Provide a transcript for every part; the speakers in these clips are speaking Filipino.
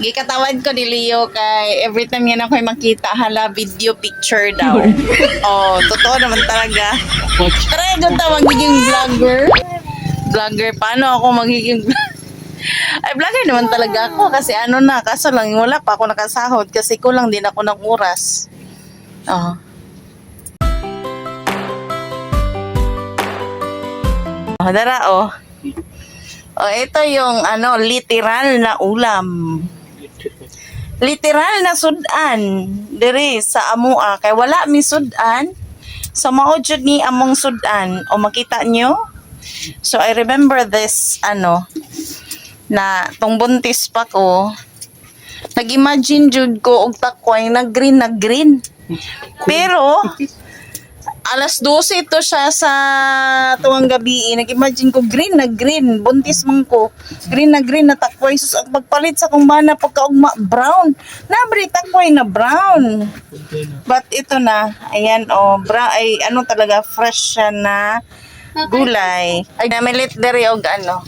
Gikatawad ko ni Leo kay every time yan ako'y makita, hala, video picture daw. Oh, totoo naman talaga. Try doon ta magiging vlogger. Vlogger, paano ako magiging ay, vlogger naman talaga ako kasi ano na, kaso lang wala pa ako nakasahod kasi kulang din ako ng oras. Oh. Oh, dara, oh. Oh, ito yung ano, literal na ulam. Literal na sudan diri sa amua kay wala mi sudan. So mao jud ni among sudan. O makita nyo? So I remember this ano na tong buntis pa ko. Nag-imagine jud ko og takway na green. Pero alas 12 ito siya sa tuwang gabi. Nag-imagine ko green na green. Buntis man ko. Green na takway. Sus, ang pagpalit sa kung bana pagkaugma, brown. Nabri takway na brown. But ito na. Ayan o. Oh, ay ano talaga. Fresh siya na gulay. Ay namalit dere og ano.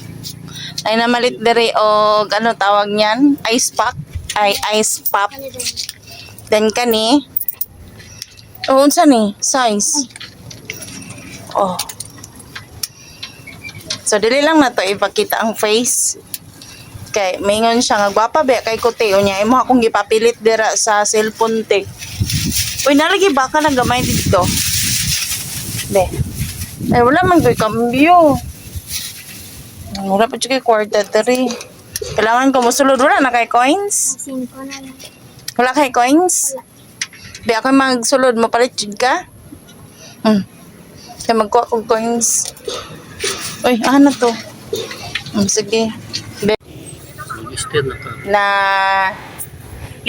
Ay namalit dere og ano tawag niyan? Ice pack. Ay ice pop. Then kani. Oh, unsa ni? Size. Oh. So, dili lang na to ipakita ang face. Kay, mingon siya nga, gwapa ba kay Kote. O niya, imo akong gipapilit dira sa cellphone te. Uy, nalagi ba ka na gamay dito? Be. Ay, wala man ko'y kambyo. Wala pa siya kay kwarta tari. Kailangan ko musulod. Wala na kay coins? Wala kay coins? Di ako magsulod mo palit jud ka. Kaya magkuha kong coins. Uy, ano to? Sige. Na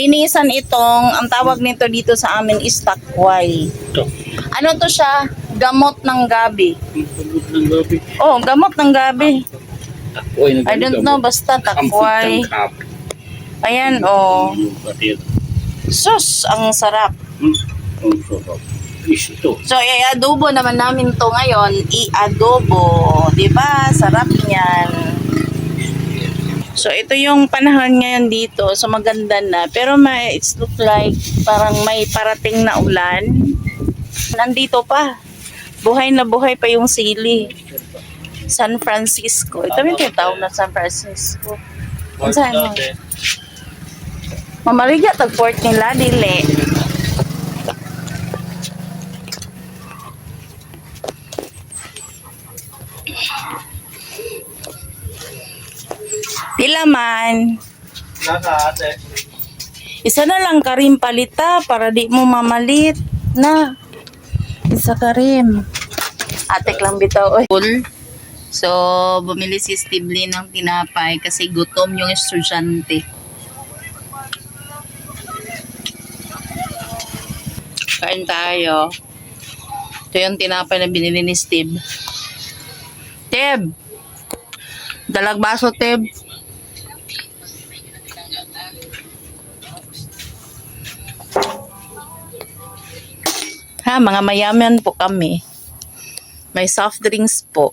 linisan itong, ang tawag nito dito sa amin is takway. Ano to siya? Gamot ng gabi. Gamot ng gabi. Oh, gamot ng gabi. Takway na I don't know, basta takway. Ayan, oh. Sus, ang sarap. Ang sarap. Isto. So, i-adobo naman namin to ngayon. I-adobo. Diba? Sarap niyan. So, ito yung panahon ngayon dito. So, maganda na. Pero it's look like parang may parating na ulan. Nandito pa. Buhay na buhay pa yung sili. San Francisco. Ito yung tinatawag na San Francisco. Ano saan mo? Mamaliga tag-port nila, dili. Pila man. Isa na lang karim palita para di mo mamalit na. Isa karim. Atek lang bitaw. Oy. So, bumili si Steve Lee ng tinapay kasi gutom yung estudyante. Kain tayo. Ito yung tinapay na binili ni Steve. Teb! Dalag baso, Teb. Ha, mga mayaman po kami. May soft drinks po.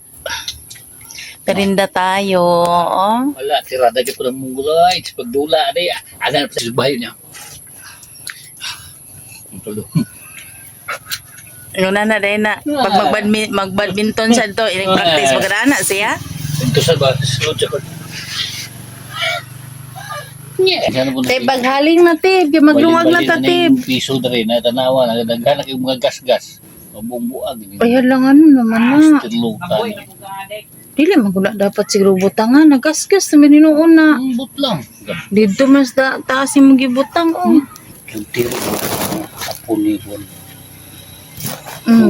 Perinda tayo. Oh. Wala, tirada ka po ng munggulay. Pagdula, aday. Agan pa sa bahay niya. Ano na din na. Pag mag-badminton siya ito, practice. Magkana siya? Ito sa batas. Te, baghaling na, Te. Maglungag na ta, Te. Piso na rin. Natanawa. Nagdaghan yung mga gas-gas. Mabungbuag. Ay, lang ano naman na. Stirlutan. Dili, magula dapat siguro butangan. Nagasgas naman ninuon na. Ang but lang. Dito mas taas yung magibutang. Oh. Yung tiro. Apo ni Juan.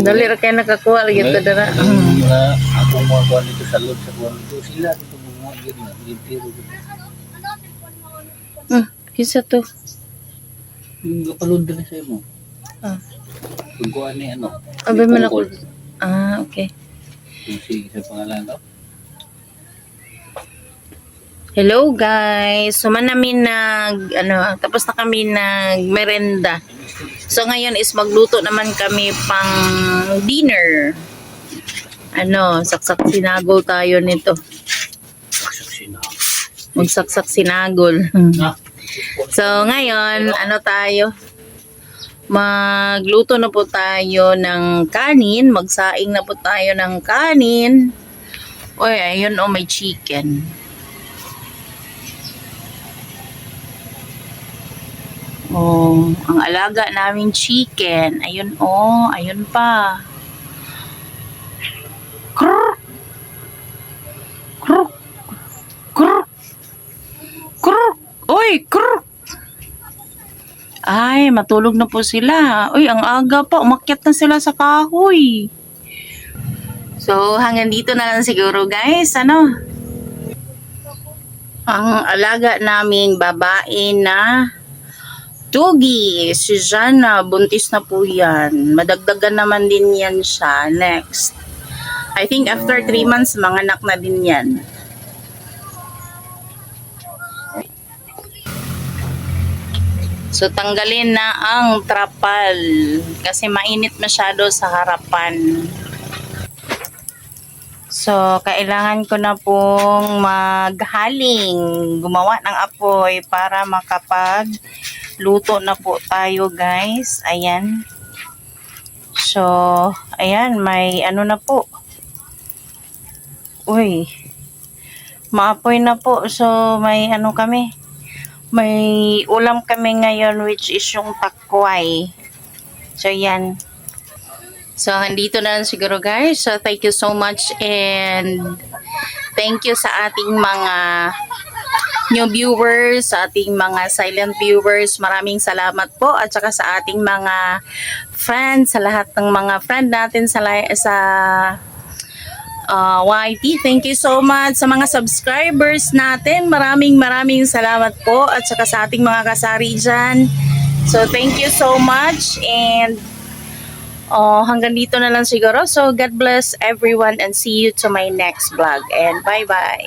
Dali ra kayo nakakuha. Lagi ito dara. Ako mga kuha nito sa loob sa kuha nito. Sila dito mga yun na. Yung tiro. Kisa to. Yung kapalod na sa mo. Yung kuha ni ano. Abay man ako. Okay. Yung sige sa pangalan ko. Hello guys. So man namin tapos na kami merenda. So ngayon is magluto naman kami pang dinner. Saksak sinagol tayo nito. Saksak sinagol. Magsaksak sinagol. So, ngayon, ano tayo? Magluto na po tayo ng kanin. Magsaing na po tayo ng kanin. Uy, ayun oh, may chicken. Oh, ang alaga naming chicken. Ayun oh, ayun pa. Krrr! Krrr! Krrr! Krrr! Uy, krrr! Ay, matulog na po sila. Uy, ang aga pa. Umakyat na sila sa kahoy. So, hanggang dito na lang siguro, guys. Ano? Ang alaga naming babae na Tugi, si Jana, buntis na po yan. Madagdagan naman din yan siya. Next. I think after 3 months, manganak na din yan. So, tanggalin na ang trapal kasi mainit masyado sa harapan. So, kailangan ko na pong maghaling, gumawa ng apoy para makapagluto na po tayo, guys. Ayan. So, ayan, may ano na po. Uy, maapoy na po. So, may ano kami. May ulam kami ngayon which is yung takway. So, yan. So, andito na lang siguro guys. So, thank you so much and thank you sa ating mga new viewers, sa ating mga silent viewers. Maraming salamat po at saka sa ating mga friends, sa lahat ng mga friend natin sa YT. Thank you so much sa mga subscribers natin. Maraming salamat po at saka sa ating mga kasari dyan. So, thank you so much and hanggang dito na lang siguro. So, God bless everyone and see you to my next vlog. And bye-bye.